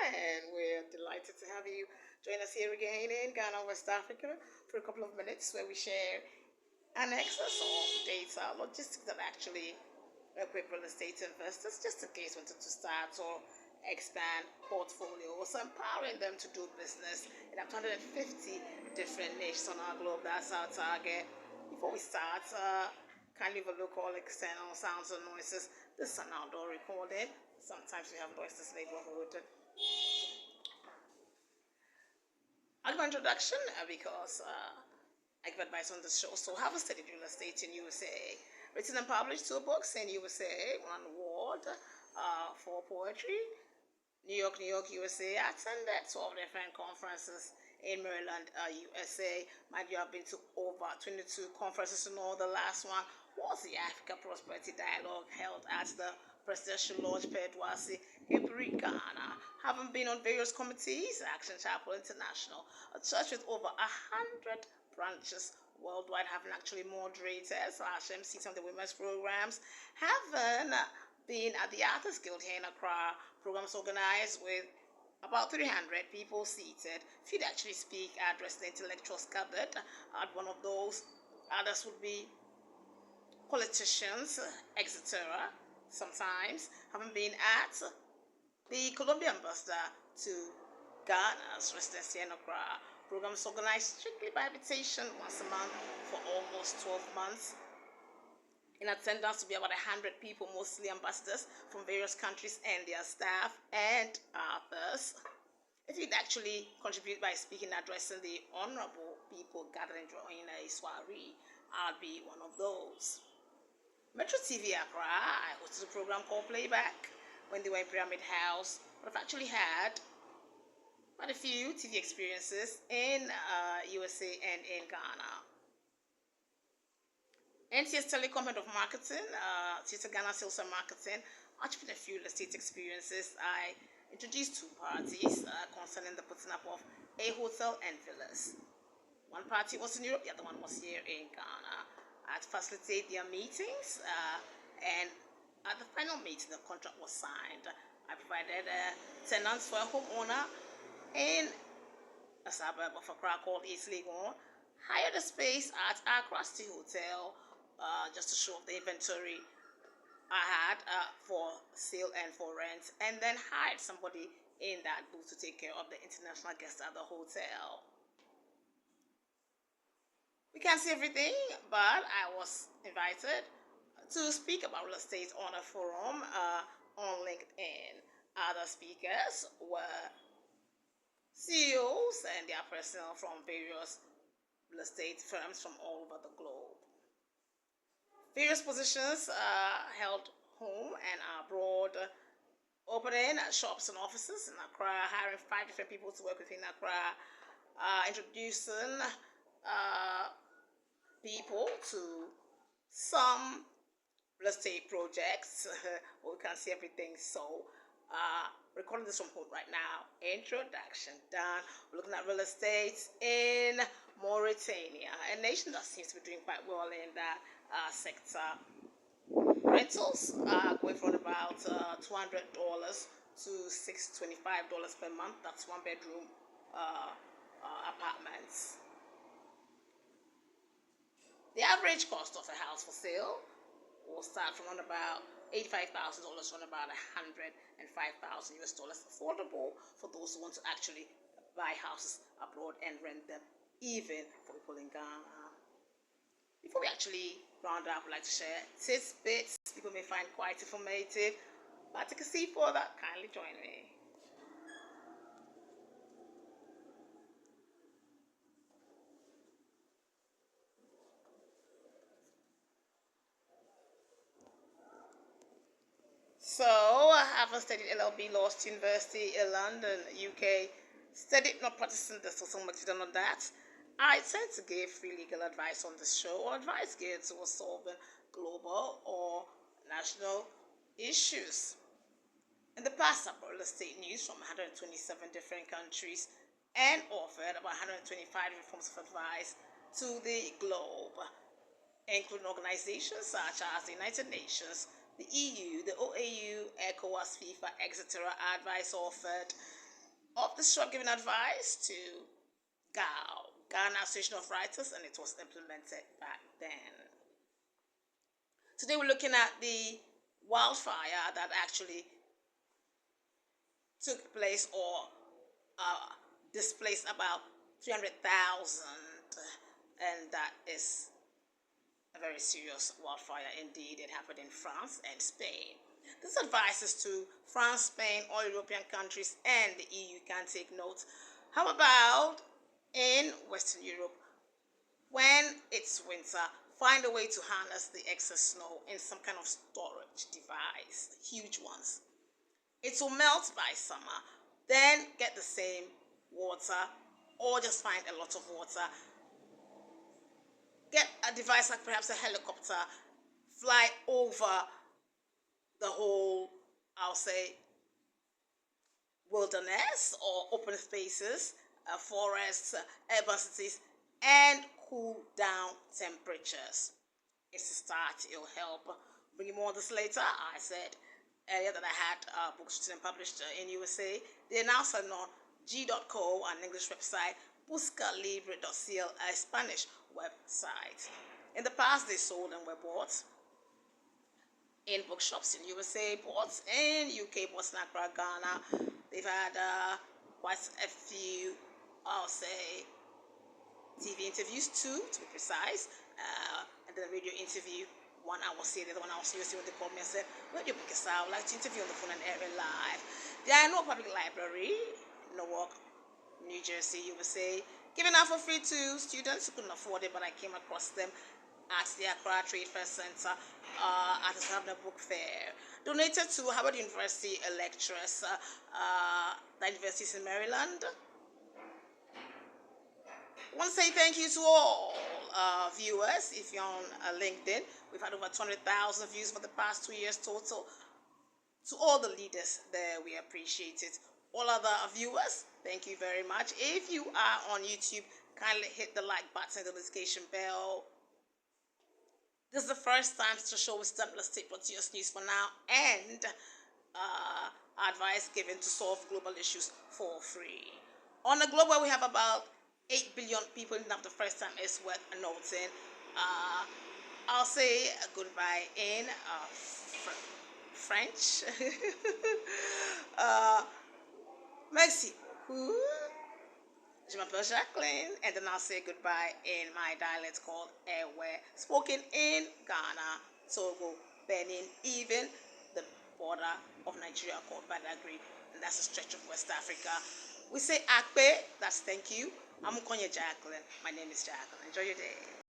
and we're delighted to have you join us here again in Ghana, West Africa, for a couple of minutes where we share an excess of data, logistics that actually equip real estate investors just in case wanted to start or expand portfolios, empowering them to do business in up to 150 different niches on our globe. That's our target. Before we start, kindly overlook all external sounds and noises. This is an outdoor recording. Sometimes we have noises neighborhood. I'll give an introduction because I give advice on this show. So, have a studied real estate in USA. Written and published 2 books in USA, 1 award for poetry. New York, USA. Attended 12 different conferences in Maryland, USA. Mind you, I've been to over 22 conferences and all. The last one was the Africa Prosperity Dialogue held at the Presidential Lodge, Pedwasi, Hipri, Ghana. Having been on various committees, Action Chapel International, a church with over 100 branches worldwide, having actually moderated / MC some of the women's programs, having been at the Artists Guild here in Accra, programs organized with about 300 people seated. If you'd actually speak, address the intellectuals gathered at one of those. Others would be politicians, etc. Sometimes, having been at the Colombian ambassador to Ghana's residency in Accra, programs organized strictly by invitation once a month for almost 12 months. In attendance to be about 100 people, mostly ambassadors from various countries and their staff and others. If you'd actually contribute by speaking, addressing the honorable people gathered in a soiree, I'll be one of those. Metro TV Accra, I hosted a program called Playback when they were in Pyramid House, but I've actually had quite a few TV experiences in USA and in Ghana. NTS Telecom Head of Marketing, Theatre Ghana Sales and Marketing. I've been a few real estate experiences. I introduced 2 parties concerning the putting up of a hotel and villas. One party was in Europe, the other one was here in Ghana. I'd facilitate their meetings, and at the final meeting, the contract was signed. I provided tenants for a homeowner in a suburb of Accra called East Legon. Hired a space at Accra City Hotel just to show off the inventory I had for sale and for rent, and then hired somebody in that booth to take care of the international guests at the hotel. We can't see everything, but I was invited to speak about real estate on a forum on LinkedIn. Other speakers were CEOs and their personnel from various real estate firms from all over the globe. Various positions held home and abroad, opening shops and offices in Accra, hiring 5 different people to work within Accra, introducing people to some real estate projects. We can't see everything, so recording this from home right now. Introduction done. We're looking at real estate in Mauritania, a nation that seems to be doing quite well in that sector. Rentals are going from about $200 to $625 per month. That's 1 bedroom apartments. The average cost of a house for sale will start from around about $85,000 to about $105,000 affordable for those who want to actually buy houses abroad and rent them, even for people in Ghana. Before we actually round up, I'd like to share tidbits people may find quite informative, but to see further, kindly join me. So, I have studied LLB Law at University in London, UK. Studied not practicing this, so much done on that. I tend to give free legal advice on this show, or advice geared towards solving global or national issues. In the past, I've brought real estate news from 127 different countries and offered about 125 different forms of advice to the globe, including organizations such as the United Nations, the EU, the OAU, ECOWAS, FIFA, etc. Advice offered of the shop giving advice to GAO, Ghana Association of Writers, and it was implemented back then. Today we're looking at the wildfire that actually took place or displaced about 300,000, and that is a very serious wildfire indeed. It happened in France and Spain. This advice is to France, Spain, all European countries, and the EU can take note. How about in Western Europe? When it's winter, find a way to harness the excess snow in some kind of storage device, huge ones. It will melt by summer. Then get the same water, or just find a lot of water. Get a device like perhaps a helicopter, fly over the whole, I'll say, wilderness or open spaces, forests, urban cities, and cool down temperatures. It's a start. It'll help. Bring you more on this later. I said earlier that I had books written and published in USA. They're now selling on G.co, an English website, buscalibre.cl, a Spanish website. In the past, they sold and were bought in bookshops in USA, bought in UK, bought in Accra, Ghana. They've had quite a few, I'll say, TV interviews too, to be precise, and then a radio interview. One I was here, the other one I was here when they called me and said, "Where do you book us out? I'd like to interview on the phone and air it live." There are no public library, Newark, New Jersey, USA, giving out for free to students who couldn't afford it, but I came across them at the Accra Trade Fair Center at the having a book fair. Donated to Harvard University lecturers, the universities in Maryland. I want to say thank you to all viewers. If you're on LinkedIn, we've had over 200,000 views for the past 2 years total. To all the leaders there, we appreciate it. All other viewers, thank you very much. If you are on YouTube, kindly hit the like button and the notification bell. This is the first time to show with Stempless State Proteus News for now, and advice given to solve global issues for free. On the globe where we have about 8 billion people, enough the first time is worth noting. I'll say goodbye in French. Merci beaucoup. Je m'appelle Jacqueline, and then I'll say goodbye in my dialect called Ewe, spoken in Ghana, Togo, Benin, even the border of Nigeria called Badagry, and that's a stretch of West Africa. We say Akpe, that's thank you. I'm Konya Jacqueline. My name is Jacqueline. Enjoy your day.